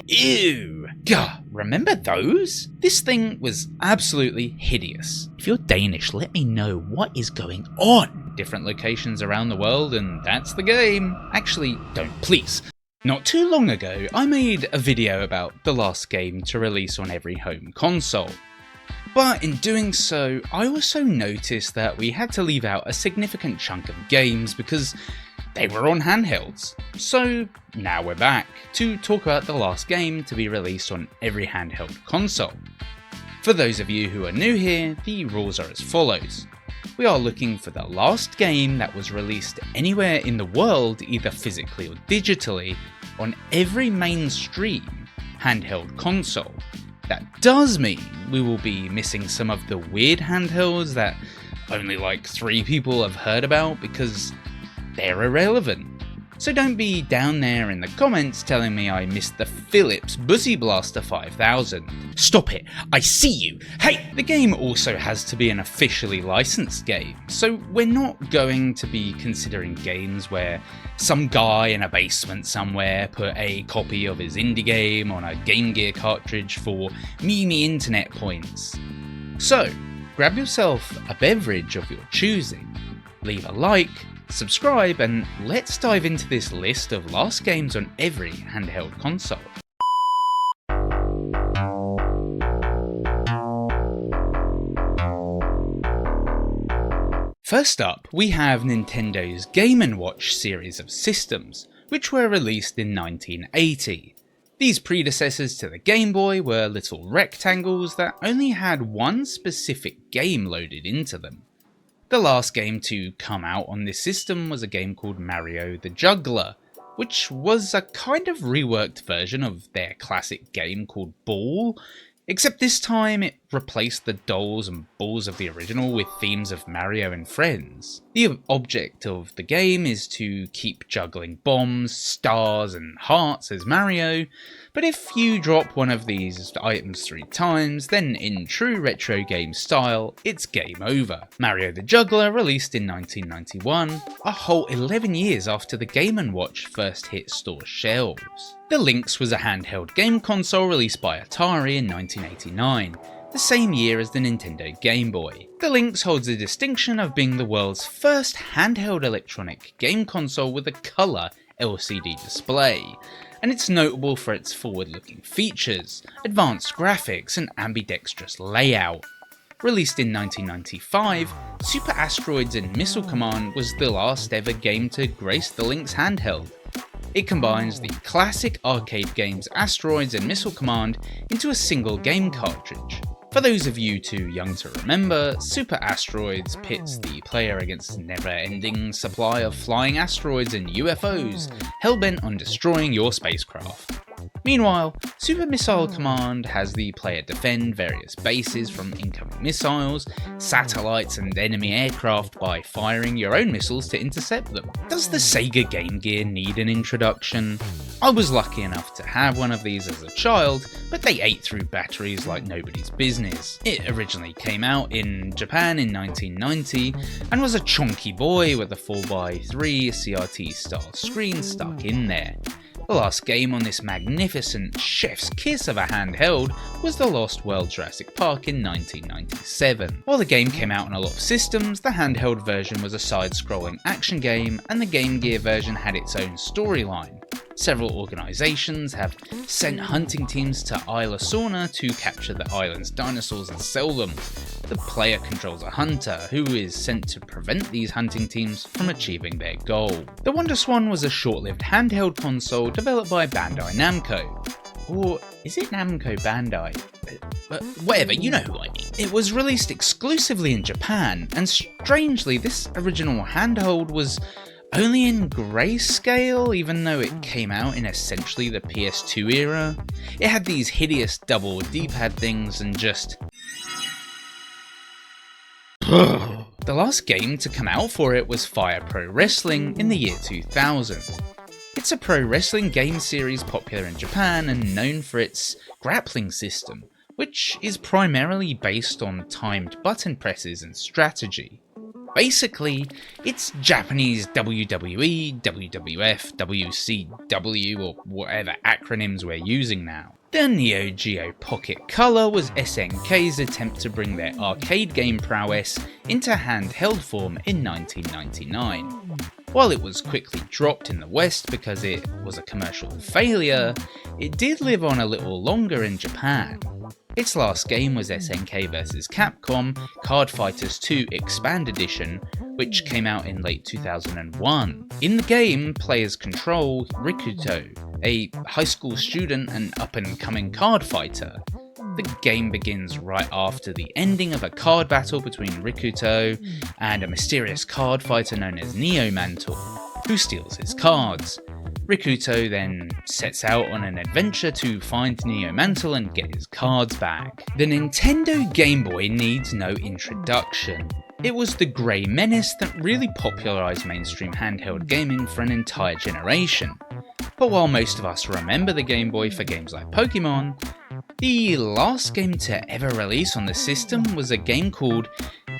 Ew! Gah, remember those? This thing was absolutely hideous. If you're Danish, let me know what is going on. Different locations around the world, and that's the game. Actually, don't, please. Not too long ago, I made a video about the last game to release on every home console. But in doing so, I also noticed that we had to leave out a significant chunk of games because they were on handhelds. So now we're back to talk about the last game to be released on every handheld console. For those of you who are new here, the rules are as follows. We are looking for the last game that was released anywhere in the world, either physically or digitally, on every mainstream handheld console. That does mean we will be missing some of the weird handhelds that only like 3 people have heard about because they're irrelevant. So don't be down there in the comments telling me I missed the Philips Buzzy Blaster 5000. Stop it, I see you. Hey! The game also has to be an officially licensed game, so we're not going to be considering games where some guy in a basement somewhere put a copy of his indie game on a Game Gear cartridge for meme internet points. So, grab yourself a beverage of your choosing, leave a like, subscribe, and let's dive into this list of last games on every handheld console. First up, we have Nintendo's Game & Watch series of systems, which were released in 1980. These predecessors to the Game Boy were little rectangles that only had one specific game loaded into them. The last game to come out on this system was a game called Mario the Juggler, which was a kind of reworked version of their classic game called Ball, except this time it replaced the dolls and balls of the original with themes of Mario and friends. The object of the game is to keep juggling bombs, stars and hearts as Mario, but if you drop one of these items 3 times, then in true retro game style, it's game over. Mario the Juggler released in 1991, a whole 11 years after the Game & Watch first hit store shelves. The Lynx was a handheld game console released by Atari in 1989, the same year as the Nintendo Game Boy. The Lynx holds the distinction of being the world's first handheld electronic game console with a colour LCD display, and it's notable for its forward-looking features, advanced graphics and ambidextrous layout. Released in 1995, Super Asteroids and Missile Command was the last ever game to grace the Lynx handheld. It combines the classic arcade games Asteroids and Missile Command into a single game cartridge. For those of you too young to remember, Super Asteroids pits the player against a never-ending supply of flying asteroids and UFOs, hellbent on destroying your spacecraft. Meanwhile, Super Missile Command has the player defend various bases from incoming missiles, satellites and enemy aircraft by firing your own missiles to intercept them. Does the SEGA Game Gear need an introduction? I was lucky enough to have one of these as a child, but they ate through batteries like nobody's business. It originally came out in Japan in 1990 and was a chunky boy with a 4x3 CRT style screen stuck in there. The last game on this magnificent chef's kiss of a handheld was The Lost World Jurassic Park in 1997. While the game came out on a lot of systems, the handheld version was a side-scrolling action game and the Game Gear version had its own storyline. Several organisations have sent hunting teams to Isla Sorna to capture the island's dinosaurs and sell them. The player controls a hunter, who is sent to prevent these hunting teams from achieving their goal. The WonderSwan was a short-lived handheld console developed by Bandai Namco. Or is it Namco Bandai? Whatever, you know who I mean. It was released exclusively in Japan, and strangely this original handheld was only in grayscale, even though it came out in essentially the PS2 era. It had these hideous double D-pad things and just... The last game to come out for it was Fire Pro Wrestling in the year 2000. It's a pro wrestling game series popular in Japan and known for its grappling system, which is primarily based on timed button presses and strategy. Basically, it's Japanese WWE, WWF, WCW, or whatever acronyms we're using now. The Neo Geo Pocket Color was SNK's attempt to bring their arcade game prowess into handheld form in 1999. While it was quickly dropped in the West because it was a commercial failure, it did live on a little longer in Japan. Its last game was SNK vs Capcom Card Fighters 2 Expand Edition, which came out in late 2001. In the game, players control Rikuto, a high school student and up-and-coming card fighter. The game begins right after the ending of a card battle between Rikuto and a mysterious card fighter known as Neo Mantle, who steals his cards. Rikuto then sets out on an adventure to find Neo Mantle and get his cards back. The Nintendo Game Boy needs no introduction. It was the grey menace that really popularised mainstream handheld gaming for an entire generation. But while most of us remember the Game Boy for games like Pokemon, the last game to ever release on the system was a game called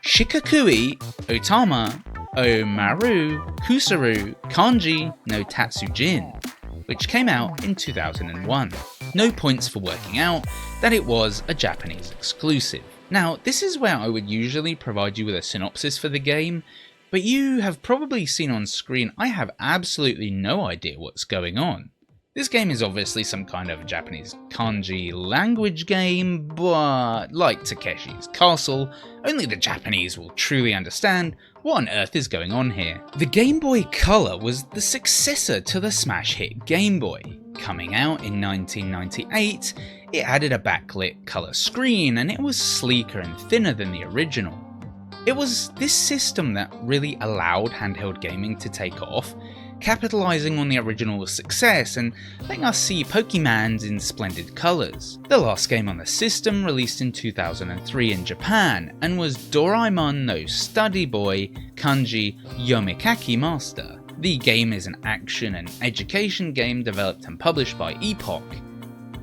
Shikakui Otama Omaru Kusuru Kanji no Tatsujin, which came out in 2001. No points for working out that it was a Japanese exclusive. Now, this is where I would usually provide you with a synopsis for the game, but you have probably seen on screen I have absolutely no idea what's going on. This game is obviously some kind of Japanese kanji language game, but like Takeshi's Castle, only the Japanese will truly understand what on earth is going on here. The Game Boy Color was the successor to the smash hit Game Boy. Coming out in 1998, it added a backlit color screen and it was sleeker and thinner than the original. It was this system that really allowed handheld gaming to take off, capitalising on the original's success and letting us see Pokemons in splendid colours. The last game on the system released in 2003 in Japan and was Doraemon no Study Boy Kanji Yomikaki Master. The game is an action and education game developed and published by Epoch.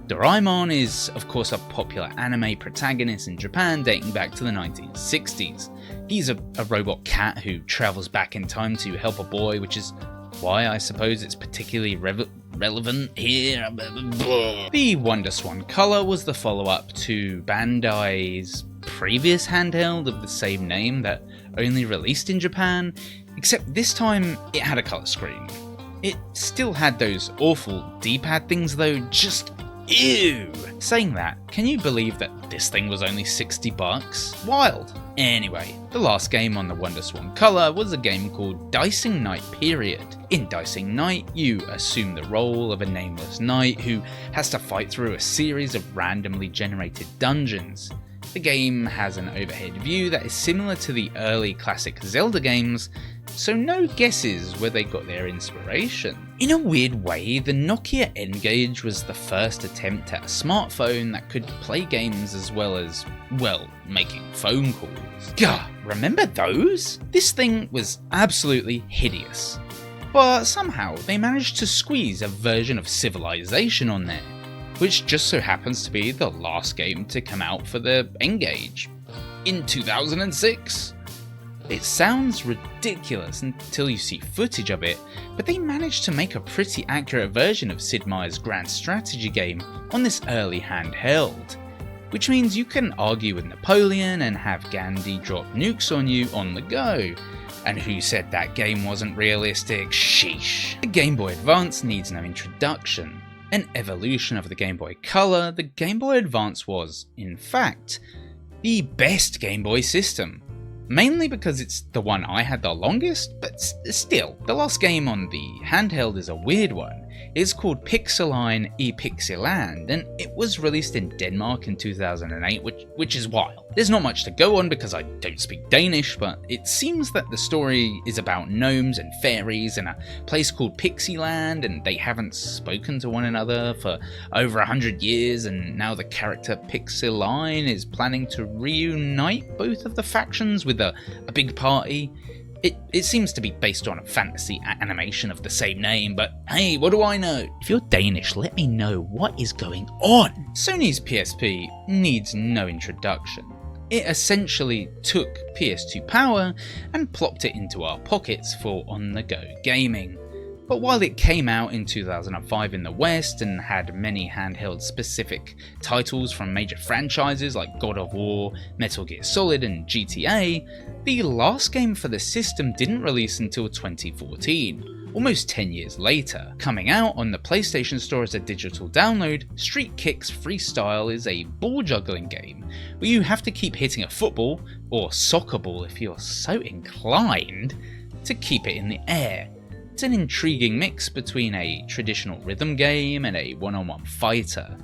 Doraemon is of course a popular anime protagonist in Japan dating back to the 1960s. He's a robot cat who travels back in time to help a boy, which is why I suppose it's particularly relevant here. The WonderSwan Color was the follow-up to Bandai's previous handheld of the same name that only released in Japan, except this time it had a color screen. It still had those awful D-pad things though, just ew! Saying that, can you believe that this thing was only $60? Wild! Anyway, the last game on the WonderSwan Color was a game called Dicing Knight Period. In Dicing Knight, you assume the role of a nameless knight who has to fight through a series of randomly generated dungeons. The game has an overhead view that is similar to the early classic Zelda games, so no guesses where they got their inspiration. In a weird way, the Nokia N-Gage was the first attempt at a smartphone that could play games as well as, well, making phone calls. Gah, remember those? This thing was absolutely hideous. But somehow they managed to squeeze a version of Civilization on there, which just so happens to be the last game to come out for the N-Gage in 2006. It sounds ridiculous until you see footage of it, but they managed to make a pretty accurate version of Sid Meier's grand strategy game on this early handheld, which means you can argue with Napoleon and have Gandhi drop nukes on you on the go. And who said that game wasn't realistic? Sheesh. The Game Boy Advance needs no introduction. An evolution of the Game Boy Color, the Game Boy Advance was, in fact, the best Game Boy system. Mainly because it's the one I had the longest, but still, the last game on the handheld is a weird one. It's called Pixeline i Pixeland, and it was released in Denmark in 2008, which is wild. There's not much to go on because I don't speak Danish, but it seems that the story is about gnomes and fairies in a place called Pixieland, and they haven't spoken to one another for over 100 years, and now the character Pixeline is planning to reunite both of the factions with a big party. It seems to be based on a fantasy animation of the same name, but hey, what do I know? If you're Danish, let me know what is going on. Sony's PSP needs no introduction. It essentially took PS2 power and plopped it into our pockets for on-the-go gaming. But while it came out in 2005 in the West and had many handheld specific titles from major franchises like God of War, Metal Gear Solid and GTA, the last game for the system didn't release until 2014, almost 10 years later. Coming out on the PlayStation Store as a digital download, Street Kicks Freestyle is a ball juggling game where you have to keep hitting a football, or soccer ball if you're so inclined, to keep it in the air. It's an intriguing mix between a traditional rhythm game and a one-on-one fighter.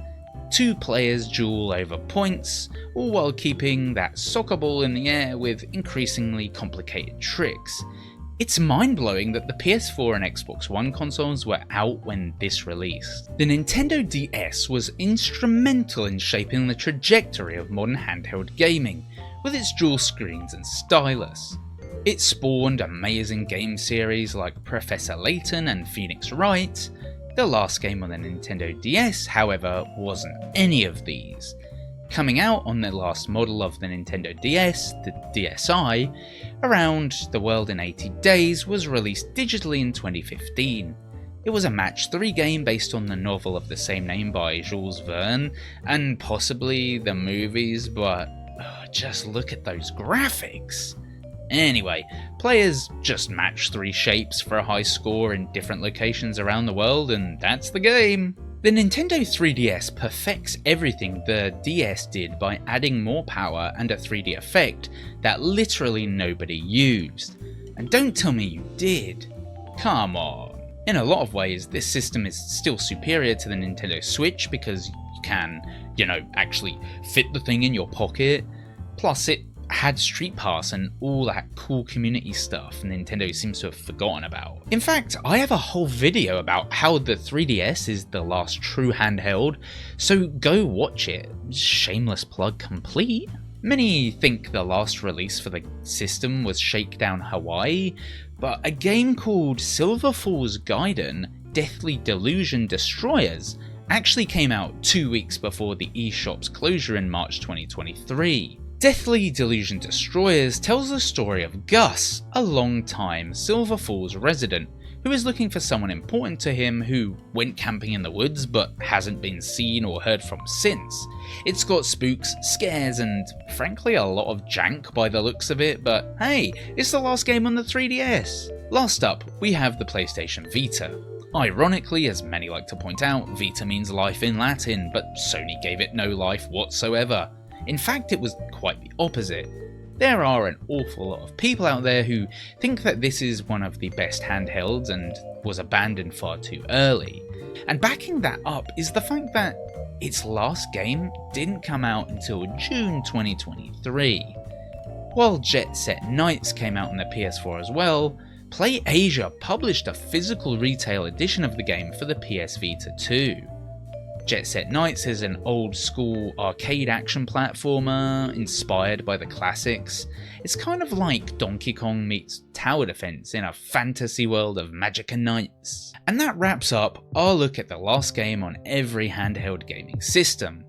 Two players duel over points, all while keeping that soccer ball in the air with increasingly complicated tricks. It's mind-blowing that the PS4 and Xbox One consoles were out when this released. The Nintendo DS was instrumental in shaping the trajectory of modern handheld gaming, with its dual screens and stylus. It spawned amazing game series like Professor Layton and Phoenix Wright. The last game on the Nintendo DS, however, wasn't any of these. Coming out on the last model of the Nintendo DS, the DSi, Around the World in 80 Days was released digitally in 2015. It was a match 3 game based on the novel of the same name by Jules Verne, and possibly the movies, but just look at those graphics. Anyway, players just match 3 shapes for a high score in different locations around the world, and that's the game. The Nintendo 3DS perfects everything the DS did by adding more power and a 3D effect that literally nobody used. And don't tell me you did. Come on. In a lot of ways, this system is still superior to the Nintendo Switch because you can, actually fit the thing in your pocket. Plus it had Street Pass and all that cool community stuff Nintendo seems to have forgotten about. In fact, I have a whole video about how the 3DS is the last true handheld, so go watch it. Shameless plug complete. Many think the last release for the system was Shakedown Hawaii, but a game called Silver Falls Gaiden Deathly Delusion Destroyers actually came out 2 weeks before the eShop's closure in March 2023. Deathly Delusion Destroyers tells the story of Gus, a long-time Silver Falls resident, who is looking for someone important to him who went camping in the woods but hasn't been seen or heard from since. It's got spooks, scares, and frankly a lot of jank by the looks of it, but hey, it's the last game on the 3DS. Last up, we have the PlayStation Vita. Ironically, as many like to point out, Vita means life in Latin, but Sony gave it no life whatsoever. In fact, it was quite the opposite. There are an awful lot of people out there who think that this is one of the best handhelds and was abandoned far too early. And backing that up is the fact that its last game didn't come out until June 2023. While Jet Set Knights came out on the PS4 as well, PlayAsia published a physical retail edition of the game for the PS Vita too. Jet Set Knights is an old school arcade action platformer inspired by the classics. It's kind of like Donkey Kong meets Tower Defense in a fantasy world of magic and knights. And that wraps up our look at the last game on every handheld gaming system.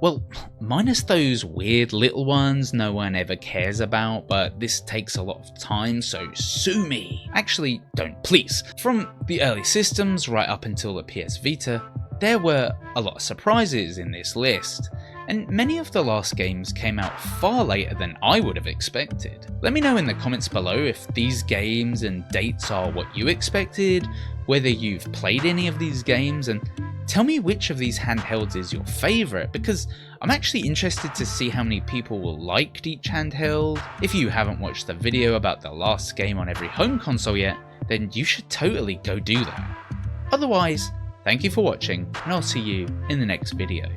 Well, minus those weird little ones no one ever cares about, but this takes a lot of time, so sue me. Actually, don't, please. From the early systems right up until the PS Vita, there were a lot of surprises in this list, and many of the last games came out far later than I would have expected. Let me know in the comments below if these games and dates are what you expected, whether you've played any of these games, and tell me which of these handhelds is your favourite, because I'm actually interested to see how many people liked each handheld. If you haven't watched the video about the last game on every home console yet, then you should totally go do that. Otherwise, thank you for watching, and I'll see you in the next video.